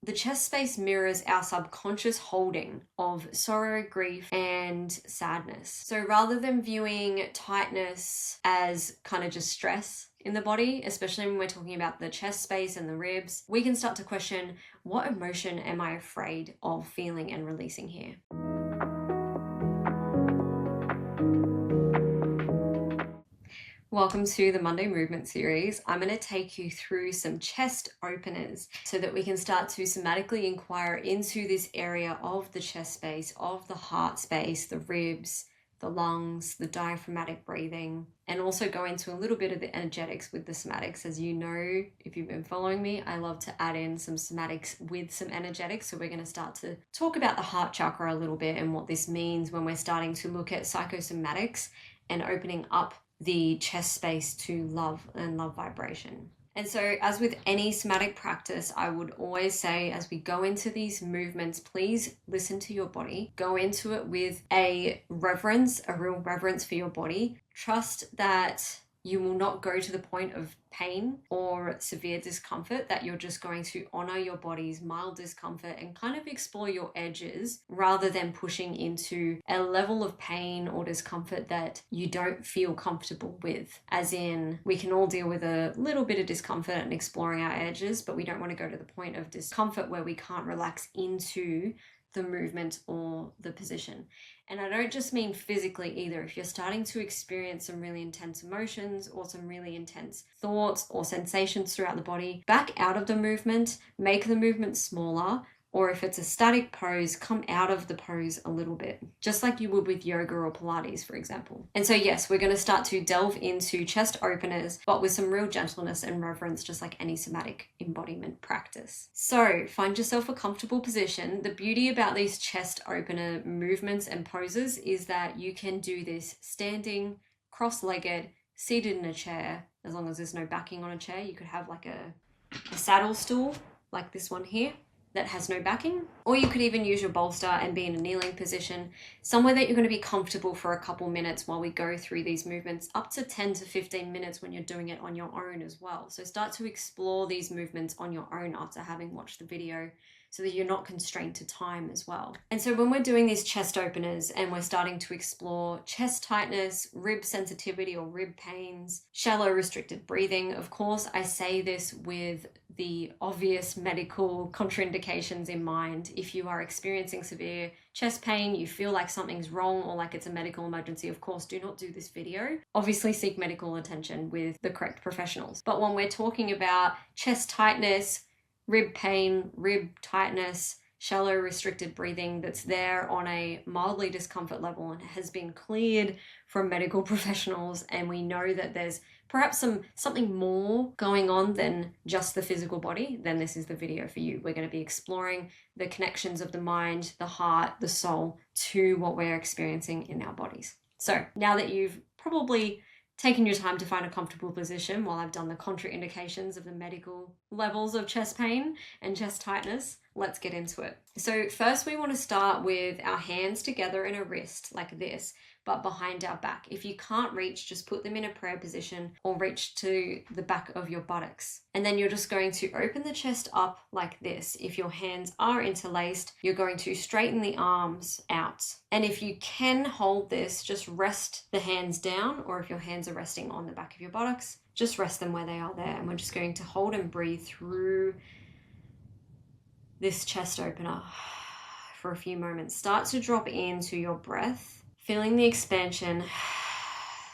The chest space mirrors our subconscious holding of sorrow, grief, and sadness. So rather than viewing tightness as kind of just stress in the body, especially when we're talking about the chest space and the ribs, we can start to question, what emotion am I afraid of feeling and releasing here? Welcome to the Monday Movement series. I'm going to take you through some chest openers so that we can start to somatically inquire into this area of the chest space, of the heart space, the ribs, the lungs, the diaphragmatic breathing, and also go into a little bit of the energetics with the somatics. As you know, if you've been following me, I love to add in some somatics with some energetics. So we're going to start to talk about the heart chakra a little bit and what this means when we're starting to look at psychosomatics and opening up the chest space to love and love vibration. And so, as with any somatic practice, I would always say, as we go into these movements, please listen to your body. Go into it with a reverence, a real reverence for your body. Trust that you will not go to the point of pain or severe discomfort, that you're just going to honor your body's mild discomfort and kind of explore your edges rather than pushing into a level of pain or discomfort that you don't feel comfortable with. As in, we can all deal with a little bit of discomfort and exploring our edges, but we don't want to go to the point of discomfort where we can't relax into the movement or the position. And I don't just mean physically either. If you're starting to experience some really intense emotions or some really intense thoughts or sensations throughout the body, back out of the movement, make the movement smaller, or if it's a static pose, come out of the pose a little bit, just like you would with yoga or Pilates, for example. And so yes, we're going to start to delve into chest openers, but with some real gentleness and reverence, just like any somatic embodiment practice. So find yourself a comfortable position. The beauty about these chest opener movements and poses is that you can do this standing, cross-legged, seated in a chair. As long as there's no backing on a chair, you could have like a saddle stool like this one here that has no backing, or you could even use your bolster and be in a kneeling position, somewhere that you're going to be comfortable for a couple minutes while we go through these movements, up to 10 to 15 minutes when you're doing it on your own as well. So start to explore these movements on your own after having watched the video, so that you're not constrained to time as well. And so when we're doing these chest openers and we're starting to explore chest tightness, rib sensitivity or rib pains, shallow restricted breathing, of course, I say this with the obvious medical contraindications in mind. If you are experiencing severe chest pain, you feel like something's wrong or like it's a medical emergency, of course, do not do this video. Obviously seek medical attention with the correct professionals. But when we're talking about chest tightness, rib pain, rib tightness, shallow restricted breathing that's there on a mildly discomfort level and has been cleared from medical professionals, and we know that there's perhaps something more going on than just the physical body, then this is the video for you. We're going to be exploring the connections of the mind, the heart, the soul to what we're experiencing in our bodies. So now that you've probably taking your time to find a comfortable position while I've done the contraindications of the medical levels of chest pain and chest tightness, let's get into it. So first we want to start with our hands together in a wrist like this, but behind our back. If you can't reach, just put them in a prayer position or reach to the back of your buttocks. And then you're just going to open the chest up like this. If your hands are interlaced, you're going to straighten the arms out. And if you can hold this, just rest the hands down, or if your hands are resting on the back of your buttocks, just rest them where they are there. And we're just going to hold and breathe through this chest opener for a few moments. Start to drop into your breath, feeling the expansion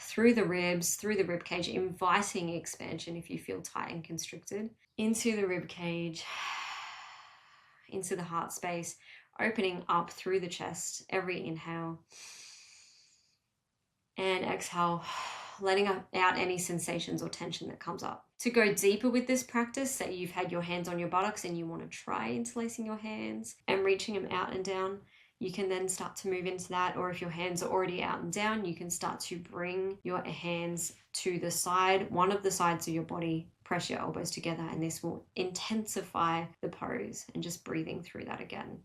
through the ribs, through the rib cage, inviting expansion if you feel tight and constricted, into the rib cage, into the heart space, opening up through the chest, every inhale. And exhale, letting out any sensations or tension that comes up. To go deeper with this practice, say you've had your hands on your buttocks and you want to try interlacing your hands and reaching them out and down, you can then start to move into that. Or if your hands are already out and down, you can start to bring your hands to the side, one of the sides of your body, press your elbows together, and this will intensify the pose. And just breathing through that again.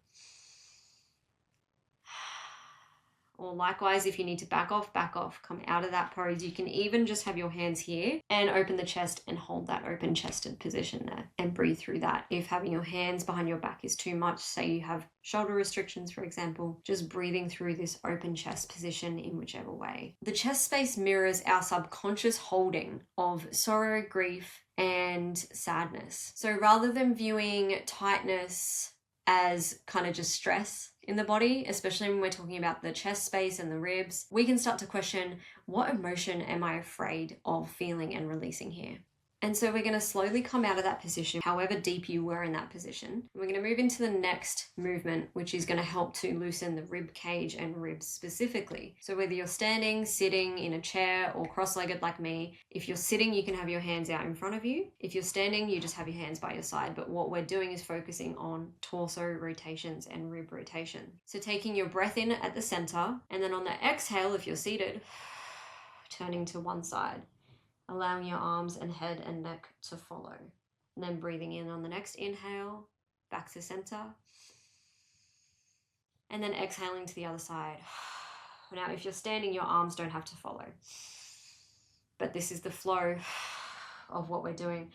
Or likewise, if you need to back off, come out of that pose. You can even just have your hands here and open the chest and hold that open chested position there and breathe through that. If having your hands behind your back is too much, say you have shoulder restrictions, for example, just breathing through this open chest position in whichever way. The chest space mirrors our subconscious holding of sorrow, grief, and sadness. So rather than viewing tightness as kind of just stress in the body, especially when we're talking about the chest space and the ribs, we can start to question, what emotion am I afraid of feeling and releasing here? And so we're going to slowly come out of that position, however deep you were in that position. We're going to move into the next movement, which is going to help to loosen the rib cage and ribs specifically. So whether you're standing, sitting in a chair, or cross-legged like me, if you're sitting, you can have your hands out in front of you. If you're standing, you just have your hands by your side. But what we're doing is focusing on torso rotations and rib rotation. So taking your breath in at the center, and then on the exhale, if you're seated, turning to one side, allowing your arms and head and neck to follow. And then breathing in on the next inhale, back to center. And then exhaling to the other side. Now, if you're standing, your arms don't have to follow. But this is the flow of what we're doing.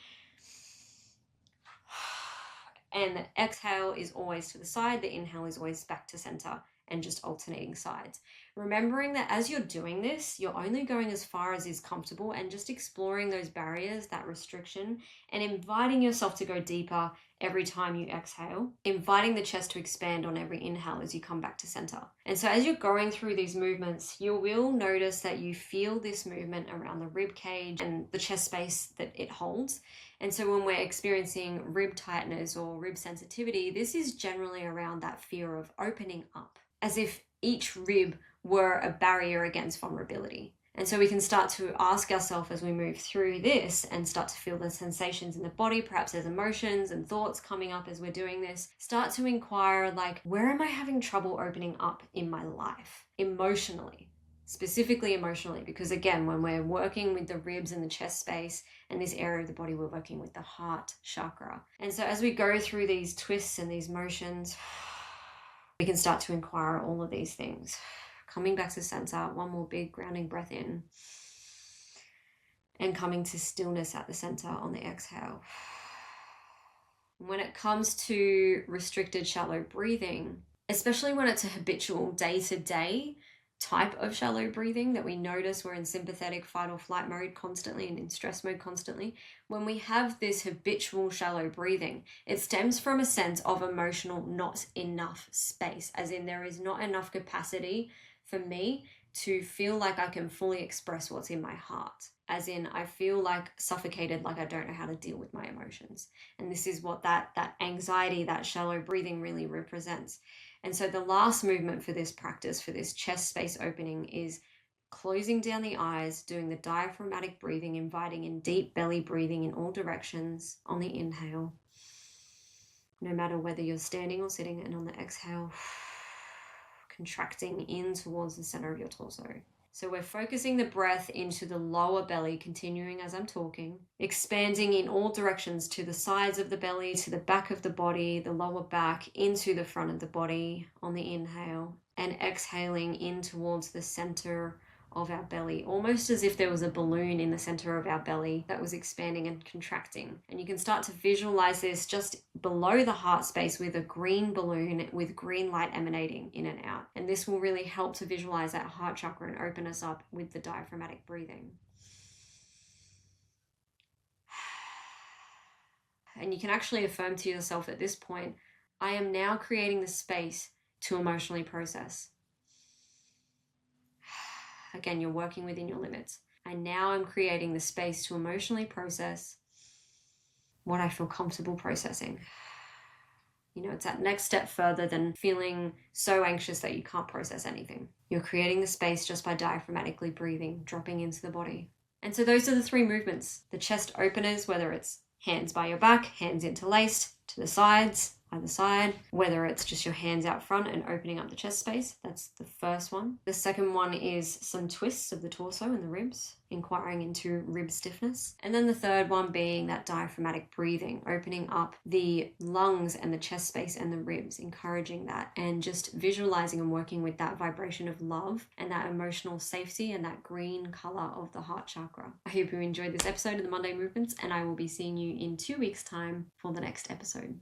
And the exhale is always to the side. The inhale is always back to center, and just alternating sides. Remembering that as you're doing this, you're only going as far as is comfortable, and just exploring those barriers, that restriction, and inviting yourself to go deeper every time you exhale, inviting the chest to expand on every inhale as you come back to center. And so as you're going through these movements, you will notice that you feel this movement around the rib cage and the chest space that it holds. And so when we're experiencing rib tightness or rib sensitivity, this is generally around that fear of opening up, as if each rib were a barrier against vulnerability. And so we can start to ask ourselves as we move through this and start to feel the sensations in the body. Perhaps there's emotions and thoughts coming up as we're doing this. Start to inquire, like, where am I having trouble opening up in my life emotionally? Specifically emotionally, because again, when we're working with the ribs and the chest space and this area of the body, we're working with the heart chakra. And so as we go through these twists and these motions, we can start to inquire all of these things. Coming back to center, one more big grounding breath in, and coming to stillness at the center on the exhale. When it comes to restricted shallow breathing, especially when it's a habitual day-to-day type of shallow breathing that we notice we're in sympathetic fight or flight mode constantly and in stress mode constantly, when we have this habitual shallow breathing, it stems from a sense of emotional not enough space, as in there is not enough capacity for me to feel like I can fully express what's in my heart. As in, I feel like suffocated, like I don't know how to deal with my emotions. And this is what that anxiety, that shallow breathing really represents. And so the last movement for this practice, for this chest space opening, is closing down the eyes, doing the diaphragmatic breathing, inviting in deep belly breathing in all directions on the inhale, no matter whether you're standing or sitting, and on the exhale, contracting in towards the center of your torso. So we're focusing the breath into the lower belly, continuing as I'm talking, expanding in all directions to the sides of the belly, to the back of the body, the lower back, into the front of the body on the inhale, and exhaling in towards the center of our belly, almost as if there was a balloon in the center of our belly that was expanding and contracting. And you can start to visualize this just below the heart space with a green balloon with green light emanating in and out. And this will really help to visualize that heart chakra and open us up with the diaphragmatic breathing. And you can actually affirm to yourself at this point, I am now creating the space to emotionally process. Again, you're working within your limits. And now I'm creating the space to emotionally process what I feel comfortable processing. You know, it's that next step further than feeling so anxious that you can't process anything. You're creating the space just by diaphragmatically breathing, dropping into the body. And so those are the three movements. The chest openers, whether it's hands by your back, hands interlaced, to the sides, either side, whether it's just your hands out front and opening up the chest space. That's the first one. The second one is some twists of the torso and the ribs, inquiring into rib stiffness. And then the third one being that diaphragmatic breathing, opening up the lungs and the chest space and the ribs, encouraging that, and just visualizing and working with that vibration of love and that emotional safety and that green color of the heart chakra. I hope you enjoyed this episode of the Monday Movements, and I will be seeing you in 2 weeks' time for the next episode.